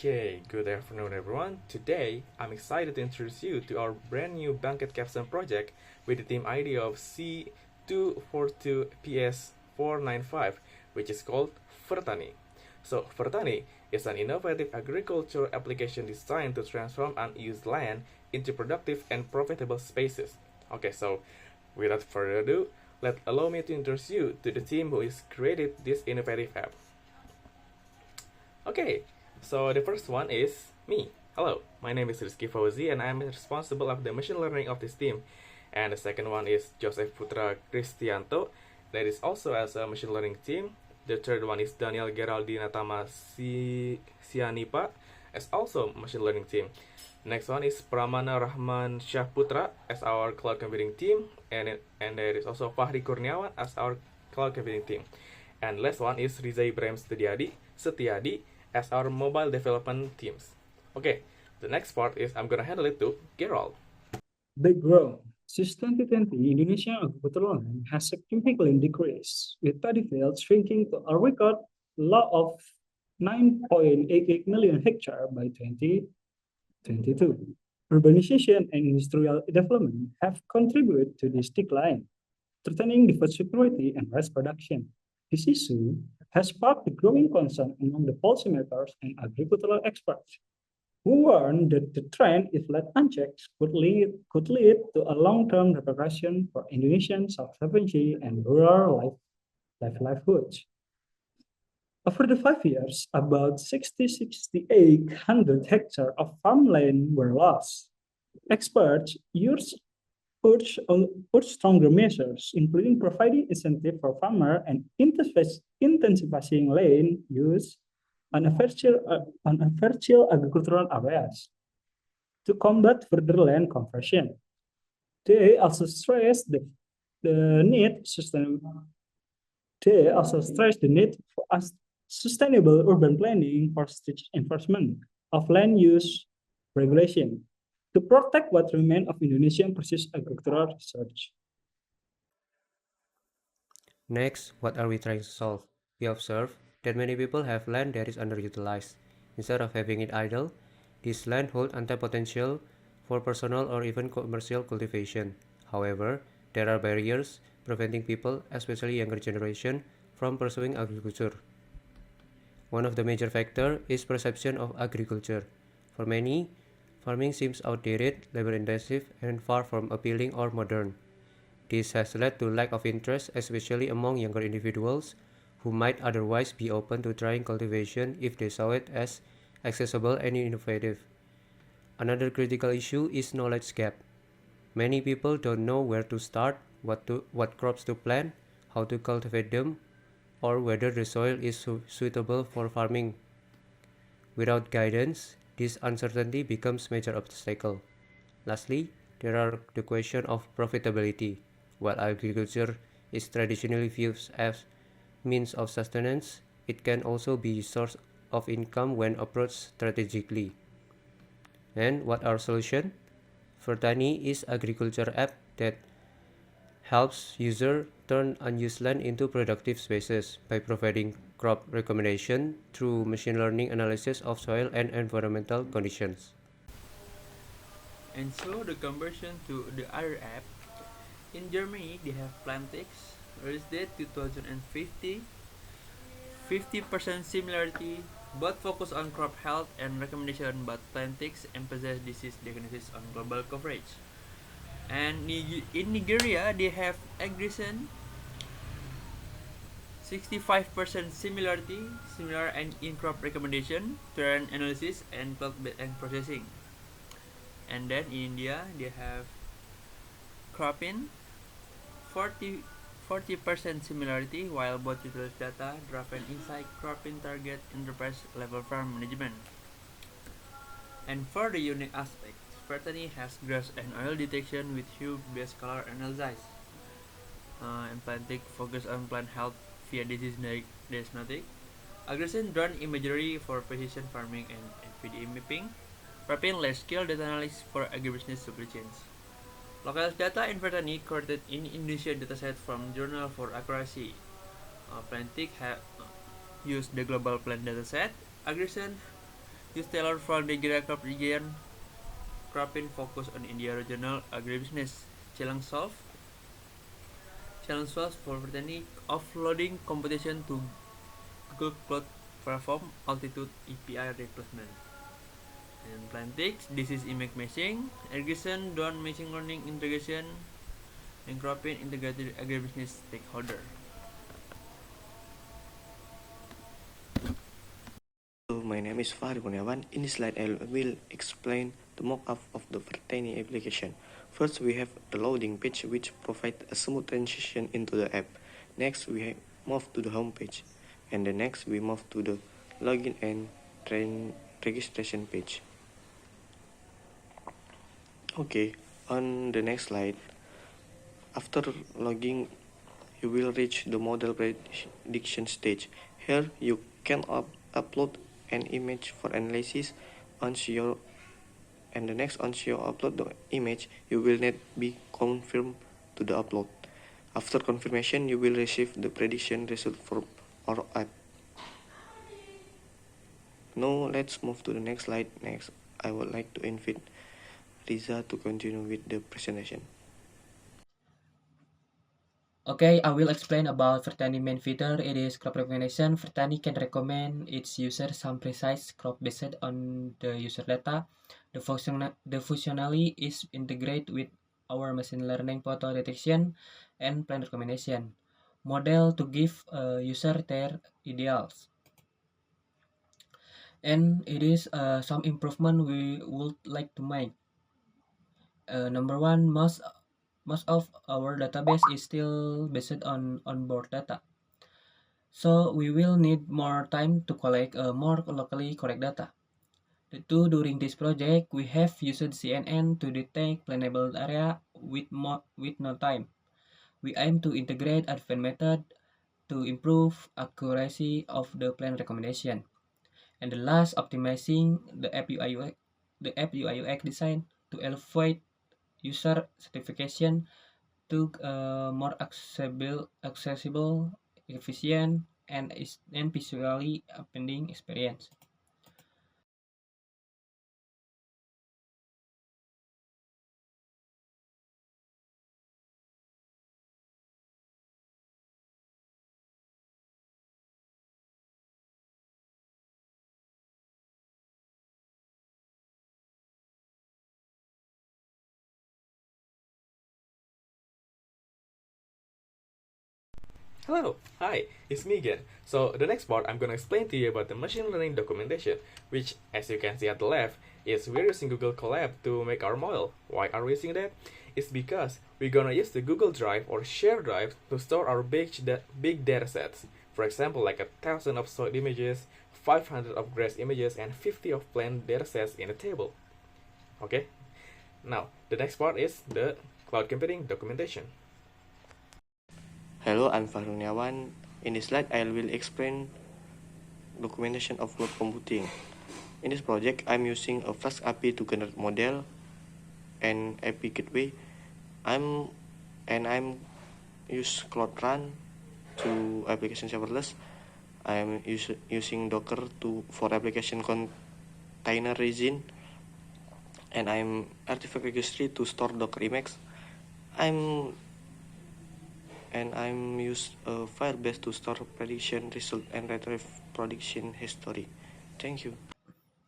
Okay, good afternoon everyone. Today, I'm excited to introduce you to our brand new Bangkit Capstone project with the team ID of C242PS495, which is called Fertani. So, Fertani is an innovative agricultural application designed to transform unused land into productive and profitable spaces. Okay, so without further ado, allow me to introduce you to the team who has created this innovative app. Okay, so the first one is me. Hello, my name is Rizky Fauzi and I'm responsible of the machine learning of this team. And the second one is Joseph Putra Kristianto, that is also as a machine learning team. The third one is Daniel Geraldina Tama Sianipa, as also machine learning team. Next one is Pramana Rahman Syahputra as our cloud computing team, and there is also Fahri Kurniawan as our cloud computing team. And last one is Riza Ibrahim Setiadi as our mobile development teams. Okay, the next part is I'm gonna handle it to Gerald. Background. Since 2020, Indonesian agricultural land has significantly decreased, with paddy fields shrinking to a record low of 9.88 million hectares by 2022. Urbanization and industrial development have contributed to this decline, threatening the food security and rice production. This issue has sparked a growing concern among the policymakers and agricultural experts, who warn that the trend, if left unchecked, could lead to a long-term repercussion for Indonesian self-sufficiency and rural livelihoods. Over the 5 years, about 6,800 hectares of farmland were lost. Experts urge stronger measures, including providing incentive for farmers and intensifying land use on fertile agricultural areas to combat further land conversion. They also stress the need for sustainable urban planning for strict enforcement of land use regulation to protect what remains of Indonesian precious agricultural research. Next, what are we trying to solve? We observe that many people have land that is underutilized. Instead of having it idle, this land holds untapped potential for personal or even commercial cultivation. However, there are barriers preventing people, especially younger generation, from pursuing agriculture. One of the major factors is perception of agriculture. For many, farming seems outdated, labor-intensive, and far from appealing or modern. This has led to lack of interest, especially among younger individuals who might otherwise be open to trying cultivation if they saw it as accessible and innovative. Another critical issue is knowledge gap. Many people don't know where to start, what crops to plant, how to cultivate them, or whether the soil is suitable for farming. Without guidance, this uncertainty becomes a major obstacle. Lastly, there are the question of profitability. While agriculture is traditionally viewed as means of sustenance, it can also be a source of income when approached strategically. And what our solution? Fertani is agriculture app that helps user turn unused land into productive spaces by providing crop recommendation through machine learning analysis of soil and environmental conditions. And so the conversion to the other app, in Germany they have Plantix, release date 2050, 50% similarity, both focus on crop health and recommendation, but Plantix emphasizes disease diagnosis on global coverage. And in Nigeria they have Agrisen, 65% similar and in crop recommendation, terrain analysis and and processing. And then in India they have Cropin, 40% similarity, while both utilize data driven insight. Cropin target enterprise level farm management. And for the unique aspect, Fertani has grass and oil detection with hue-based color analysis. And Plantic focus on plant health via disease diagnostic. Aggression drone imagery for precision farming and NVDA mapping. Preparing large-scale data analysis for agribusiness supply chains. Local data in Fertani created in Indonesian dataset from Journal for Accuracy. Plantic have used the global plant dataset. Aggression Use tailored for the Gira crop region. Cropin focus on India regional agribusiness. Challenge solve for Brittany offloading competition to Google Cloud Platform altitude API replacement. And Plantix, this is image matching, irrigation, drone machine learning integration, and Cropin integrated agribusiness stakeholder. Hello, my name is Fahri Kurniawan. In this slide, I will explain the mock-up of the Vertani application. First, we have the loading page, which provides a smooth transition into the app. Next, we move to the home page. And the next, we move to the login and registration page. Okay, on the next slide, after logging, you will reach the model prediction stage. Here, you can upload an image for analysis. Once you upload the image, you will need be confirmed to the upload. After confirmation, you will receive the prediction result for our app. Now let's move to the next slide. Next, I would like to invite Riza to continue with the presentation. Okay, I will explain about Vertani main feature. It is crop recognition. Vertani can recommend its user some precise crop based on the user data. The functionality is integrated with our machine learning photo detection and plant recommendation model to give user their ideals. And it is some improvement we would like to make. Number one, most of our database is still based on onboard data. So we will need more time to collect more locally correct data. During this project, we have used CNN to detect plannable area with no time. We aim to integrate advanced method to improve accuracy of the plan recommendation. And the last, optimizing the app UI UX design to elevate user certification to more accessible, efficient, and visually appealing experience. Hello, hi, it's me again. So the next part I'm gonna explain to you about the machine learning documentation, which as you can see at the left, is we're using Google Colab to make our model. Why are we using that? It's because we're gonna use the Google Drive or shared drive to store our big data sets. For example, like 1,000 of soil images, 500 of grass images, and 50 of plant data sets in a table. Okay? Now, the next part is the cloud computing documentation. Hello, I'm Fahri Kurniawan. In this slide, I will explain documentation of cloud computing. In this project, I'm using a Flask API to generate model and API gateway. I'm use Cloud Run to application serverless. I'm using Docker for application container regime, and I'm artifact registry to store Docker images. I'm use Firebase to store prediction result and retrieve prediction history. Thank you.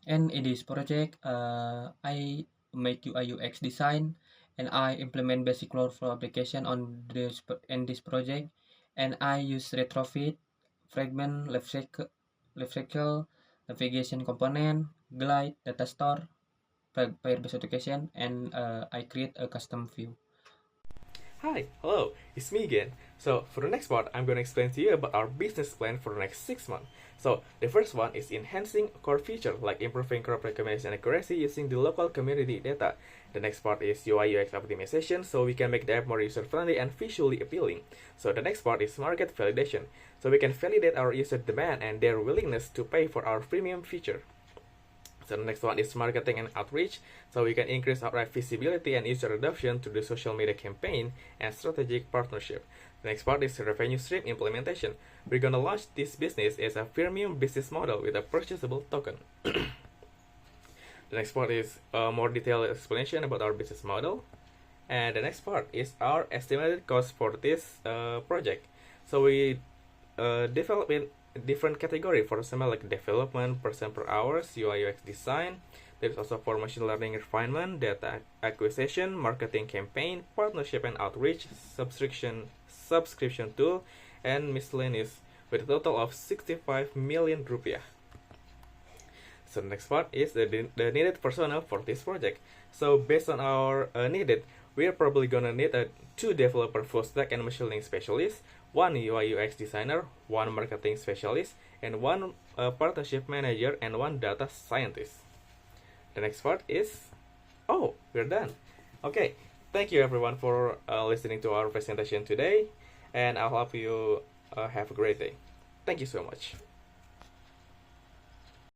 And in this project, I make UI UX design, and I implement basic cloud flow application on this project, and I use retrofit, fragment, lifecycle, navigation component, glide, data store, Firebase application, and I create a custom view. Hi, hello, it's me again. So for the next part, I'm going to explain to you about our business plan for the next 6 months. So the first one is enhancing core feature like improving crop recommendation accuracy using the local community data. The next part is UI UX optimization, so we can make the app more user friendly and visually appealing. So the next part is market validation, so we can validate our user demand and their willingness to pay for our premium feature. So the next one is marketing and outreach, so we can increase our app visibility and user adoption through the social media campaign and strategic partnership. The next part is revenue stream implementation. We're gonna launch this business as a freemium business model with a purchasable token. The next part is a more detailed explanation about our business model. And the next part is our estimated cost for this project. So we develop in different category, for example, like development, percent per hours, UI UX design. There's also for machine learning refinement, data acquisition, marketing campaign, partnership and outreach, subscription tool, and miscellaneous, with a total of 65 million rupiah. So the next part is the needed personnel for this project. So based on our needed, we are probably gonna need 2 developer full stack and machine learning specialists, 1 UI UX designer, 1 marketing specialist, and 1 partnership manager, and 1 data scientist. The next part is, oh, we're done. Okay, thank you everyone for listening to our presentation today, and I hope you have a great day. Thank you so much.